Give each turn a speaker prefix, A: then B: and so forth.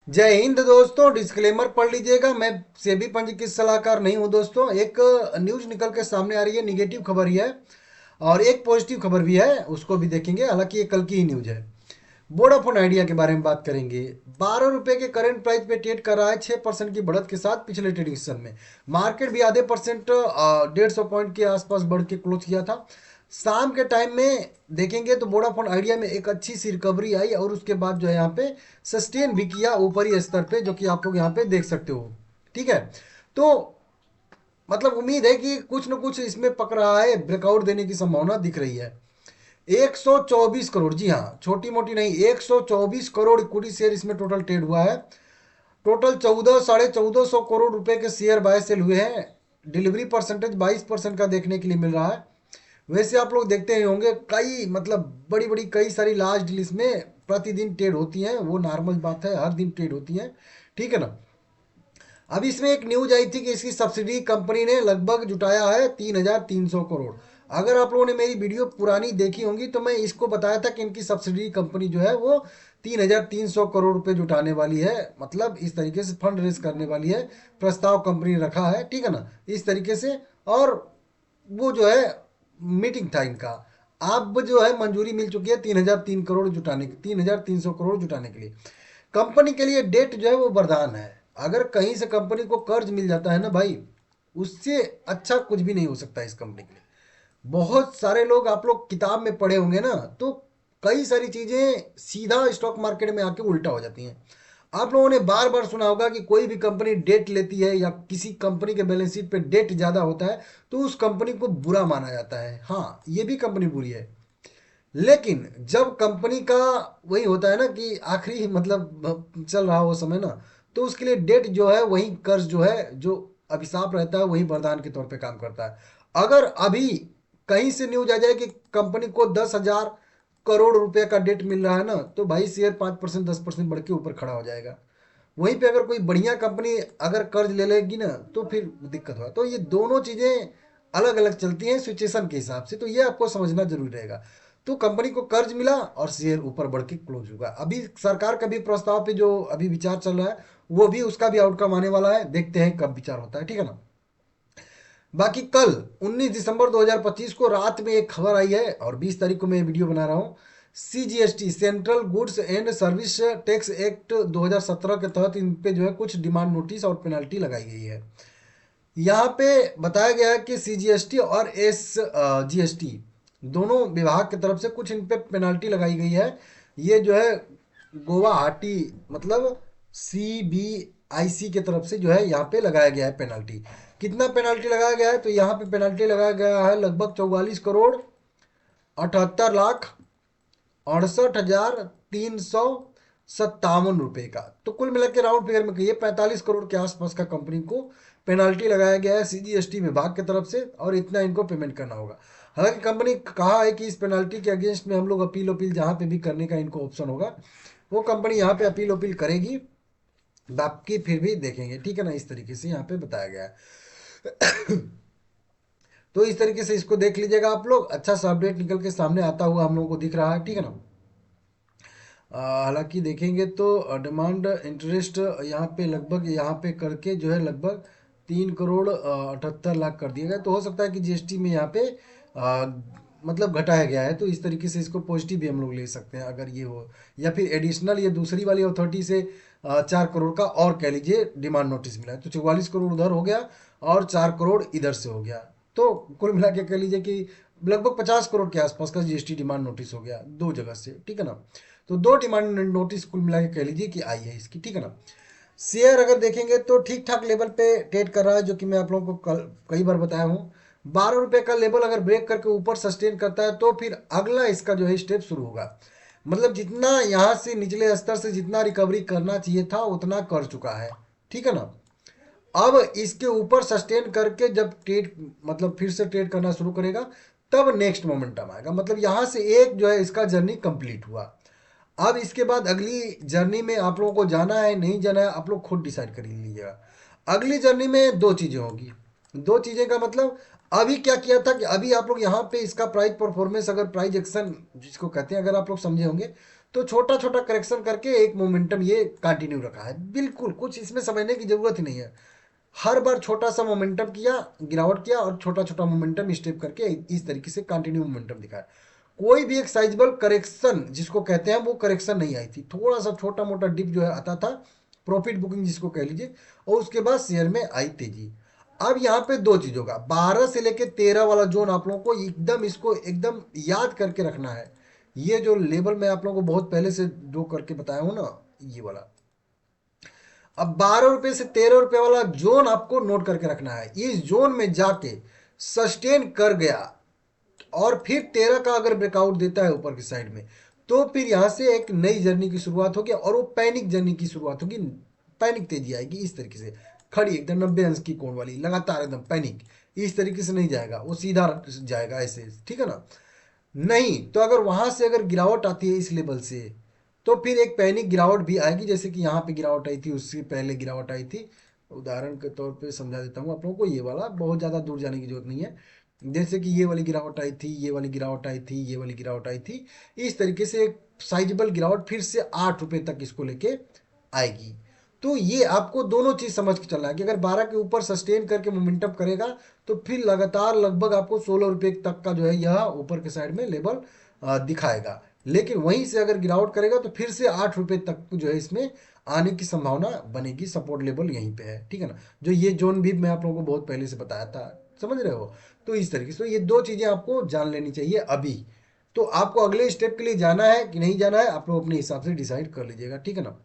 A: जय हिंद दोस्तों। डिस्क्लेमर पढ़ लीजिएगा। मैं सेबी पंजीकृत सलाहकार नहीं हूं दोस्तों। एक न्यूज निकल के सामने आ रही है, निगेटिव खबर ही है और एक पॉजिटिव खबर भी है, उसको भी देखेंगे। हालांकि ये कल की ही न्यूज है। वोडाफोन आइडिया के बारे में बात करेंगे। 12 रुपए के करंट प्राइस पे ट्रेड कर रहा है 6% की बढ़त के साथ पिछले ट्रेडिंग सेशन में। मार्केट भी आधे परसेंट 150 पॉइंट के आसपास बढ़ के क्लोज किया था। शाम के टाइम में देखेंगे तो वोडाफोन आइडिया में एक अच्छी सी रिकवरी आई और उसके बाद जो है यहाँ पे सस्टेन भी किया ऊपरी स्तर पे, जो कि आप लोग यहाँ पे देख सकते हो। ठीक है। तो मतलब उम्मीद है कि कुछ न कुछ इसमें पक रहा है, ब्रेकआउट देने की संभावना दिख रही है। 124 करोड़, जी हाँ, छोटी मोटी नहीं, 124 करोड़ इक्विटी शेयर इसमें टोटल ट्रेड हुआ है। टोटल 14,500 करोड़ रुपए के शेयर बाय सेल हुए हैं। डिलीवरी परसेंटेज 22% का देखने के लिए मिल रहा है। वैसे आप लोग देखते ही होंगे, कई मतलब बड़ी बड़ी कई सारी लार्ज डील इसमें प्रतिदिन ट्रेड होती हैं, वो नॉर्मल बात है, हर दिन ट्रेड होती हैं। ठीक है ना। अब इसमें एक न्यूज आई थी कि इसकी सब्सिडी कंपनी ने लगभग जुटाया है 3,300 करोड़। अगर आप लोगों ने मेरी वीडियो पुरानी देखी होंगी तो मैं इसको बताया था कि इनकी सब्सिडी कंपनी जो है वो 3,300 करोड़ रुपए जुटाने वाली है। मतलब इस तरीके से फंड रेज करने वाली है, प्रस्ताव कंपनी ने रखा है। ठीक है ना, इस तरीके से। और वो जो है मीटिंग था इनका, अब जो है मंजूरी मिल चुकी है 3,003 करोड़ जुटाने की, 3,300 करोड़ जुटाने के लिए। कंपनी के लिए डेट जो है वो वरदान है। अगर कहीं से कंपनी को कर्ज मिल जाता है ना भाई, उससे अच्छा कुछ भी नहीं हो सकता इस कंपनी के लिए। बहुत सारे लोग, आप लोग किताब में पढ़े होंगे ना, तो कई सारी चीजें सीधा स्टॉक मार्केट में आके उल्टा हो जाती हैं। आप लोगों ने बार बार सुना होगा कि कोई भी कंपनी डेट लेती है या किसी कंपनी के बैलेंस शीट पे डेट ज्यादा होता है तो उस कंपनी को बुरा माना जाता है। हाँ, ये भी कंपनी बुरी है। लेकिन जब कंपनी का वही होता है ना कि आखिरी मतलब चल रहा हो समय ना, तो उसके लिए डेट जो है वही कर्ज जो है, जो अभिशाप रहता है वही वरदान के तौर पे काम करता है। अगर अभी कहीं से न्यूज आ जाए कि कंपनी को 10,000 करोड़ रुपए का डेट मिल रहा है ना, तो भाई शेयर 5% 10% बढ़ के ऊपर खड़ा हो जाएगा। वहीं पे अगर कोई बढ़िया कंपनी अगर कर्ज ले लेगी ना, तो फिर दिक्कत होगा। तो ये दोनों चीजें अलग अलग चलती हैं सिचुएशन के हिसाब से, तो ये आपको समझना जरूरी रहेगा। तो कंपनी को कर्ज मिला और शेयर ऊपर बढ़ के क्लोज होगा। अभी सरकार का भी प्रस्ताव पे जो अभी विचार चल रहा है, वो भी उसका भी आउटकम आने वाला है। देखते हैं कब विचार होता है। ठीक है ना। बाकी कल 19 दिसंबर 2025 को रात में एक खबर आई है और 20 तारीख को मैं वीडियो बना रहा हूँ। CGST, central goods and service tax act 2017 के तहत इन पे जो है कुछ डिमांड नोटिस और पेनल्टी लगाई गई है। यहाँ पे बताया गया है कि सीजीएसटी और एस जीएसटी दोनों विभाग की तरफ से कुछ इन पे पेनल्टी लगाई गई है। ये जो है गुवाहाटी मतलब सीबीआईसी की तरफ से जो है यहाँ पे लगाया गया है पेनल्टी। कितना पेनल्टी लगाया गया है, तो यहाँ पे पेनल्टी लगाया गया है लगभग 44,78,00,000 68,357 रुपए का। तो कुल मिला के राउंड फिगर में कहिए 45 करोड़ के आसपास का कंपनी को पेनाल्टी लगाया गया है सीजीएसटी विभाग की तरफ से, और इतना इनको पेमेंट करना होगा। हालांकि कंपनी कहा है कि इस पेनाल्टी के अगेंस्ट में हम लोग अपील अपील जहां पे भी करने का इनको ऑप्शन होगा, वो कंपनी यहाँ पे अपील अपील करेगी। बाकी फिर भी देखेंगे। ठीक है ना, इस तरीके से यहाँ पे बताया गया है। तो इस तरीके से इसको देख लीजिएगा आप लोग। अच्छा सा अपडेट निकल के सामने आता हुआ हम लोगों को दिख रहा है। ठीक है ना। हालांकि देखेंगे तो डिमांड इंटरेस्ट यहाँ पे लगभग यहाँ पे करके जो है लगभग 3,78,00,000 कर दिया गया। तो हो सकता है कि जीएसटी में यहाँ पे मतलब घटाया गया है, तो इस तरीके से इसको पॉजिटिव भी हम लोग ले सकते हैं अगर ये हो। या फिर एडिशनल ये दूसरी वाली अथॉरिटी से 4 करोड़ का और कह लीजिए डिमांड नोटिस मिला है, तो 44 करोड़ उधर हो गया और 4 करोड़ इधर से हो गया। तो कुल मिला के कह लीजिए कि लगभग 50 करोड़ के आसपास का जीएसटी डिमांड नोटिस हो गया दो जगह से। ठीक है ना। तो दो डिमांड नोटिस कुल मिला के कह लीजिए कि आई है इसकी। ठीक है ना। शेयर अगर देखेंगे तो ठीक ठाक लेवल पे ट्रेड कर रहा है, जो कि मैं आप लोगों को कल कई बार बताया हूँ। 12 रुपए का लेवल अगर ब्रेक करके ऊपर सस्टेन करता है तो फिर अगला इसका जो है स्टेप शुरू होगा। मतलब जितना यहाँ से निचले स्तर से जितना रिकवरी करना चाहिए था उतना कर चुका है। ठीक है ना। अब इसके ऊपर सस्टेन करके जब ट्रेड मतलब फिर से ट्रेड करना शुरू करेगा, तब नेक्स्ट मोमेंटम आएगा। मतलब यहाँ से एक जो है इसका जर्नी कंप्लीट हुआ। अब इसके बाद अगली जर्नी में आप लोगों को जाना है नहीं जाना है, आप लोग खुद डिसाइड कर लीजिएगा। अगली जर्नी में दो चीज़ें होगी। दो चीज़ें का मतलब, अभी क्या किया था कि अभी आप लोग यहाँ पे इसका प्राइस परफॉर्मेंस, अगर प्राइस एक्शन जिसको कहते हैं, अगर आप लोग समझे होंगे, तो छोटा छोटा करेक्शन करके एक मोमेंटम ये कंटिन्यू रखा है। बिल्कुल कुछ इसमें समझने की जरूरत ही नहीं है। हर बार छोटा सा मोमेंटम किया, गिरावट किया, और छोटा छोटा मोमेंटम स्टेप करके इस तरीके से कंटिन्यू मोमेंटम दिखाया। कोई भी एक साइजेबल करेक्शन जिसको कहते हैं वो करेक्शन नहीं आई थी। थोड़ा सा छोटा मोटा डिप जो है आता था, प्रॉफिट बुकिंग जिसको कह लीजिए, और उसके बाद शेयर में आई तेजी। अब यहाँ पे दो चीज होगा, 12 से लेके 13 वाला जोन आप लोगों को एकदम इसको एकदम याद करके रखना है। ये जो लेवल मैं आप लोगों को बहुत पहले से दो करके बताया हूं ना, ये वाला। अब 12 रुपए से 13 रुपए वाला जोन आपको नोट करके रखना है। इस जोन में जाके सस्टेन कर गया और फिर 13 का अगर ब्रेकआउट देता है ऊपर की साइड में, तो फिर यहां से एक नई जर्नी की शुरुआत होगी और वो पैनिक जर्नी की शुरुआत होगी। पैनिक तेजी आएगी इस तरीके से, खड़ी एकदम 90 अंश की कोण वाली, लगातार एकदम पैनिक। इस तरीके से नहीं जाएगा, वो सीधा जाएगा ऐसे, ठीक है ना। नहीं तो अगर वहां से अगर गिरावट आती है इस लेवल से, तो फिर एक पैनिक गिरावट भी आएगी, जैसे कि यहाँ पे गिरावट आई थी, उससे पहले गिरावट आई थी। उदाहरण के तौर पे समझा देता हूँ आप लोगों को, ये वाला बहुत ज़्यादा दूर जाने की जरूरत नहीं है। जैसे कि ये वाली गिरावट आई थी, ये वाली गिरावट आई थी, ये वाली गिरावट आई थी, इस तरीके से एक साइजेबल गिरावट फिर से 8 रुपये तक इसको लेके आएगी। तो ये आपको दोनों चीज समझ के चलना है कि अगर 12 के ऊपर सस्टेन करके मोमेंटम करेगा, तो फिर लगातार लगभग आपको 16 रुपये तक का जो है यह ऊपर के साइड में लेवल दिखाएगा। लेकिन वहीं से अगर गिरावट करेगा तो फिर से 8 रुपये तक जो है इसमें आने की संभावना बनेगी। सपोर्ट लेवल यहीं पे है, ठीक है ना। जो ये जोन भी मैं आप लोगों को बहुत पहले से बताया था, समझ रहे हो। तो इस तरीके से ये दो चीजें आपको जान लेनी चाहिए अभी। तो आपको अगले स्टेप के लिए जाना है कि नहीं जाना है, आप लोग अपने हिसाब से डिसाइड कर लीजिएगा, ठीक है ना।